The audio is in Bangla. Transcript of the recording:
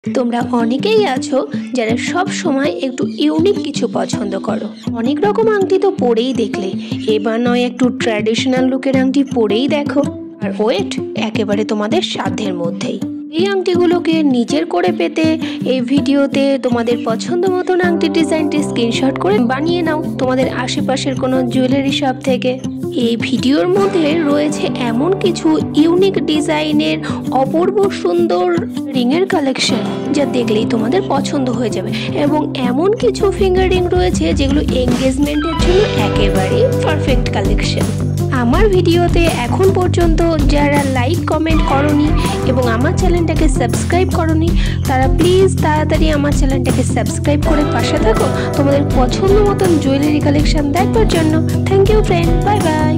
তোমরা অনেকেই আছো যারা সব সময় একটু ইউনিক কিছু পছন্দ করো। অনেক রকম আংটি তো পরেই দেখলে, এবার নয় একটু ট্র্যাডিশনাল লুকের আংটি পরেই দেখো, আর ওয়েট একেবারে তোমাদের সাধ্যের মধ্যেই। এই আংটিগুলোকে নিজের করে পেতে এই ভিডিওতে তোমাদের পছন্দ মতন আংটি ডিজাইনটি স্ক্রিনশট করে বানিয়ে নাও তোমাদের আশেপাশের কোনো জুয়েলারি শপ থেকে। এই ভিডিওর মধ্যে রয়েছে এমন কিছু ইউনিক ডিজাইনের অপূর্ব সুন্দর রিংয়ের কালেকশন যা দেখলেই তোমাদের পছন্দ হয়ে যাবে, এবং এমন কিছু ফিঙ্গার রিং রয়েছে যেগুলো এঙ্গেজমেন্টের জন্য একেবারে পারফেক্ট কালেকশন। আমার ভিডিওতে এখন পর্যন্ত যারা লাইক কমেন্ট করনি এবং আমার চ্যানেলটাকে সাবস্ক্রাইব করনি, তারা প্লিজ তাড়াতাড়ি আমার চ্যানেলটাকে সাবস্ক্রাইব করে পাশে থাকো তোমাদের পছন্দ মতন জুয়েলারি কালেকশন দেখবার জন্য। Thank you friend, bye by.